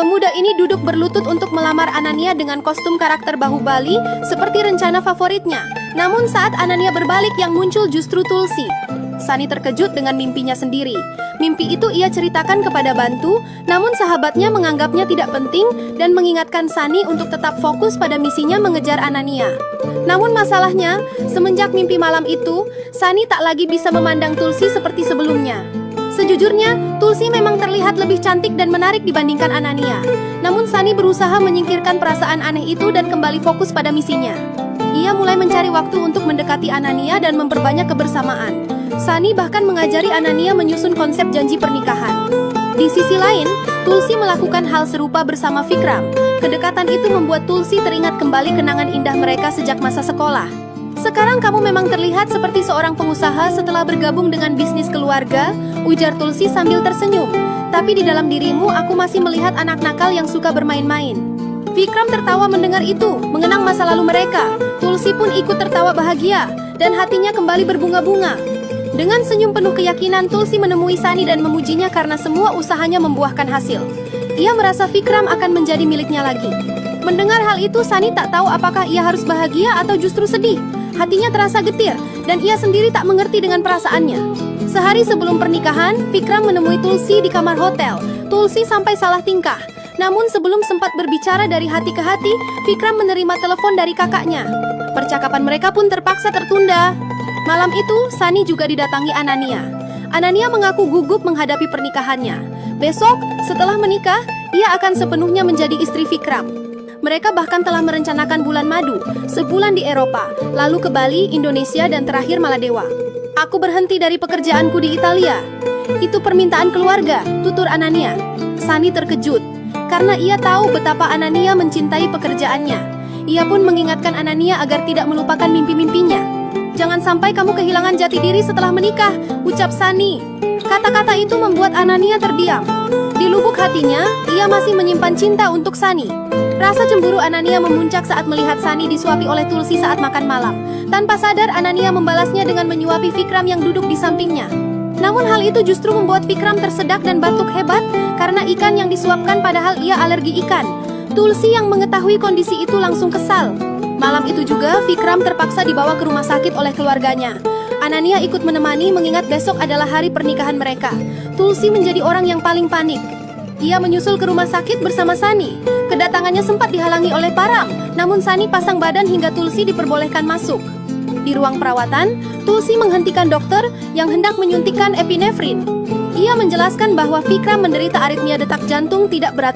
Pemuda ini duduk berlutut untuk melamar Anania dengan kostum karakter Bahubali seperti rencana favoritnya. Namun saat Anania berbalik yang muncul justru Tulsi. Sunny terkejut dengan mimpinya sendiri. Mimpi itu ia ceritakan kepada Bantu, namun sahabatnya menganggapnya tidak penting dan mengingatkan Sunny untuk tetap fokus pada misinya mengejar Anania. Namun masalahnya, semenjak mimpi malam itu, Sunny tak lagi bisa memandang Tulsi seperti sebelumnya. Sejujurnya, Tulsi memang terlihat lebih cantik dan menarik dibandingkan Anania. Namun Sunny berusaha menyingkirkan perasaan aneh itu dan kembali fokus pada misinya. Ia mulai mencari waktu untuk mendekati Anania dan memperbanyak kebersamaan. Sunny bahkan mengajari Anania menyusun konsep janji pernikahan. Di sisi lain, Tulsi melakukan hal serupa bersama Vikram. Kedekatan itu membuat Tulsi teringat kembali kenangan indah mereka sejak masa sekolah. Sekarang kamu memang terlihat seperti seorang pengusaha setelah bergabung dengan bisnis keluarga, ujar Tulsi sambil tersenyum. Tapi di dalam dirimu aku masih melihat anak nakal yang suka bermain-main. Vikram tertawa mendengar itu, mengenang masa lalu mereka. Tulsi pun ikut tertawa bahagia, dan hatinya kembali berbunga-bunga. Dengan senyum penuh keyakinan, Tulsi menemui Sunny dan memujinya karena semua usahanya membuahkan hasil. Ia merasa Vikram akan menjadi miliknya lagi. Mendengar hal itu, Sunny tak tahu apakah ia harus bahagia atau justru sedih. Hatinya terasa getir, dan ia sendiri tak mengerti dengan perasaannya. Sehari sebelum pernikahan, Vikram menemui Tulsi di kamar hotel. Tulsi sampai salah tingkah. Namun sebelum sempat berbicara dari hati ke hati, Vikram menerima telepon dari kakaknya. Percakapan mereka pun terpaksa tertunda. Malam itu, Sunny juga didatangi Anania. Anania mengaku gugup menghadapi pernikahannya. Besok, setelah menikah, ia akan sepenuhnya menjadi istri Vikram. Mereka bahkan telah merencanakan bulan madu, sebulan di Eropa, lalu ke Bali, Indonesia, dan terakhir Maladewa. Aku berhenti dari pekerjaanku di Italia. Itu permintaan keluarga, tutur Anania. Sunny terkejut, karena ia tahu betapa Anania mencintai pekerjaannya. Ia pun mengingatkan Anania agar tidak melupakan mimpi-mimpinya. Jangan sampai kamu kehilangan jati diri setelah menikah, ucap Sunny. Kata-kata itu membuat Anania terdiam. Di lubuk hatinya, ia masih menyimpan cinta untuk Sunny. Rasa cemburu Anania memuncak saat melihat Sunny disuapi oleh Tulsi saat makan malam. Tanpa sadar, Anania membalasnya dengan menyuapi Vikram yang duduk di sampingnya. Namun hal itu justru membuat Vikram tersedak dan batuk hebat karena ikan yang disuapkan padahal ia alergi ikan. Tulsi yang mengetahui kondisi itu langsung kesal. Malam itu juga, Vikram terpaksa dibawa ke rumah sakit oleh keluarganya. Anania ikut menemani mengingat besok adalah hari pernikahan mereka. Tulsi menjadi orang yang paling panik. Ia menyusul ke rumah sakit bersama Sunny. Kedatangannya sempat dihalangi oleh Param, namun Sunny pasang badan hingga Tulsi diperbolehkan masuk. Di ruang perawatan, Tulsi menghentikan dokter yang hendak menyuntikkan epinefrin. Ia menjelaskan bahwa Vikram menderita aritmia detak jantung tidak beratur.